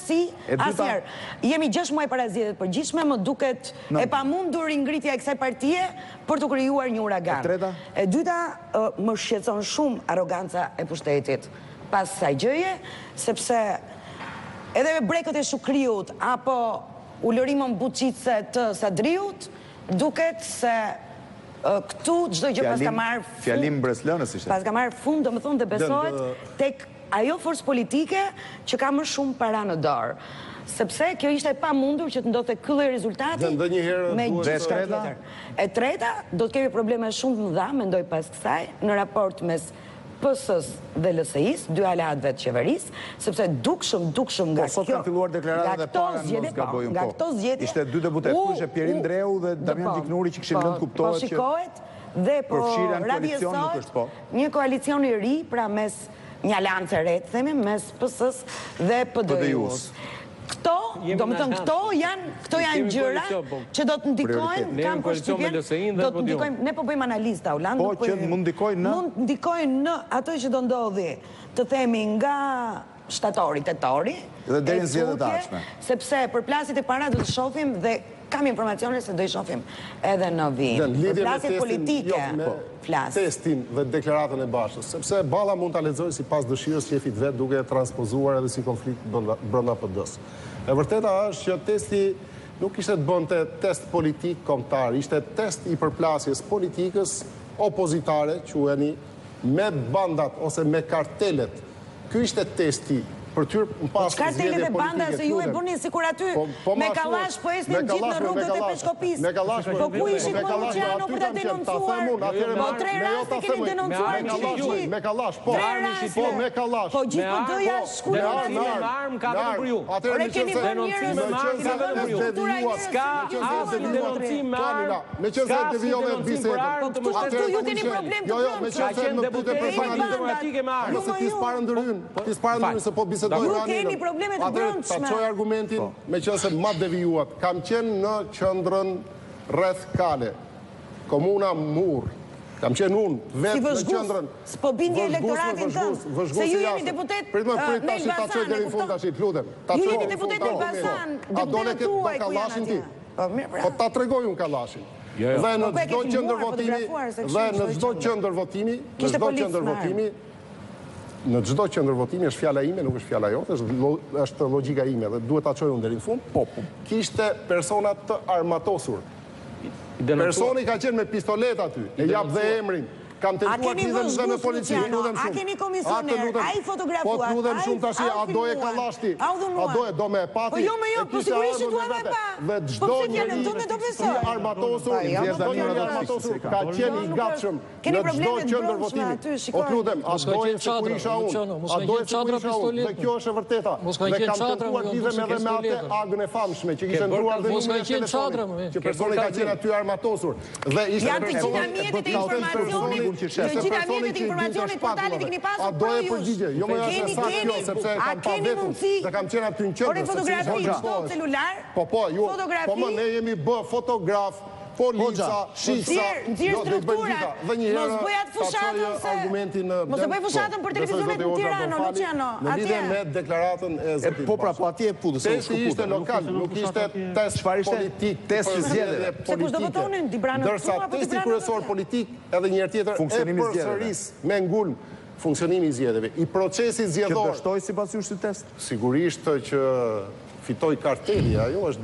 si asnjëherë. Jemi 6 muaj para zgjedhjeve të përgjithshme, më duket e pamundur ngritja e kësaj partie për të krijuar një uragan. E dyta, më shqetëson shumë arroganca e pushtetit pas kësaj gjëje, sepse edhe me brekët e Shukriut apo ulërimën buçice të Sadriut, duket se këtu çdo gjë pas ka marrë fjalim breslënës ishte. Pas ka marrë fund, domethënë, dhe besohet tek ajo forcë politike që ka më shumë para në dorë. Sepse kjo ishte e pamundur që të ndodhte ky lloj rezultati me gjithçka tjetër. E treta, do të kemi probleme shumë të mëdha, mendoj pas kësaj, në raport mes PS-s dhe LSI-s, dy aleatëve të qeverisë, sepse dukshëm nga kjo... Sot kanë filluar deklaratat e para në mos gabojmë nga këto zgjedhje. Ishte dy deputet, ishte Pierin Dreu dhe Damian Gjiknuri që kishin lënë kuptohet që... Po shikohet dhe po radhësohet një koalicion i ri, pra mes një aleancë e re, themi, mes PS-s dhe PDI-s. Këto, do më thënë, këto janë gjëra që do të ndikojnë, kam përshtypjen, do të ndikojnë, ne po bëjmë analizë, Aulan, po që mund ndikojnë në? Mund ndikojnë në ato që do ndodhi, të themi nga shtatori, tetori, dhe deri në zgjedhjet e ardhshme. Sepse përplasjet e para do të shohim dhe kam informacione se do i shohim edhe në vijim. Përplasjet politike flas. Testin dhe deklaratën e Bashës, sepse Balla mund ta lexojë sipas dëshirës që jefit vet, duke transpozuar edhe si konflikt brenda PD-s. E vërteta është që testi nuk ishte të bënte test politik kombëtar, ishte test i përplasjes politikës opozitare, quheni, me bandat ose me kartelet. Ky ishte testi për tyr pas kartelet e banda se ju e bëni sikur aty me kallash po esnin gjithë në rrugët e Peshkopisë. Po ku ishit Luciano për ta denoncuar? Po 3 raste keni denoncuar gjithë. Me kallash, po. Me kallash. Po gjithë PD-ja shkullon me armë ka vetëm për ju. Ore keni vënë njerëz me armë ka vetëm për ju. Ska asnjë denoncim me armë. Me qenë se devijove bisedën. Po këtu ju keni problem të me qenë se në putë personalitike me armë. Nëse ti s'parë ndryn, se po bisedoj ju keni probleme të brendshme. Ta çoj argumentin, me qenë se ma devijuat. Kam qenë në qendrën rreth Kale, komuna Murr. Kam qenë unë vetë në qendrën. S'po bindje elektoratin tënd. Se ju jeni deputet në Elbasan. Deri në fund tash, lutem. Ju jeni deputet në Elbasan. A do ne këtë do kallashin ti? Po ta tregoj unë kallashin. Dhe në çdo qendër votimi, në çdo qendër votimi është fjala ime, nuk është fjala jote, është logjika ime dhe duhet ta çoj unë deri në fund. Kishte persona të armatosur. Personi ka qenë me pistolet aty, e jap dhe emrin. Kam tentuar të lidhem dhe me policinë, lutem shumë. A keni komisioner, a i fotografuat, po ludhem shumë tash, a do e kallashti, a do me pati. Po jo me jo, po sigurisht që duha me pa. Dhe çdo njeri i armatosur ka qenë i gatshëm në çdo qendër votimi. O lutem, a doje se ku isha unë? A doje se ku isha unë? Dhe kjo është e vërteta. Dhe kam tentuar të lidhem edhe me atë agën e famshme që kishte ndruar dhe numrin e telefonit, që personi ka qenë aty armatosur. Dhe ishte personi Ju gjitha mjetet informacionit portalit i keni pasur për ju. A keni mundësi dhe kam qenë aty në qendër. Ore fotografi, çdo celular? Po më ne jemi bë fotograf, polica, shisa, nxjerr struktura. Mos bëj atë fushatën se mos e bëj fushatën për televizionet në Tiranë, Luciano. Në lidhje me deklaratën e zotit. Po pra, po atje e putës. Testi ishte lokal, nuk ishte test politik, test i zgjedhjeve. Se kush do votonin, Dibrana ndërsa testi kryesor politik edhe një herë tjetër e përsëris me ngulm funksionimi i zgjedhjeve. I procesi zgjedhor. Që dështoi sipas jush si test? Sigurisht që fitoi karteli, ajo është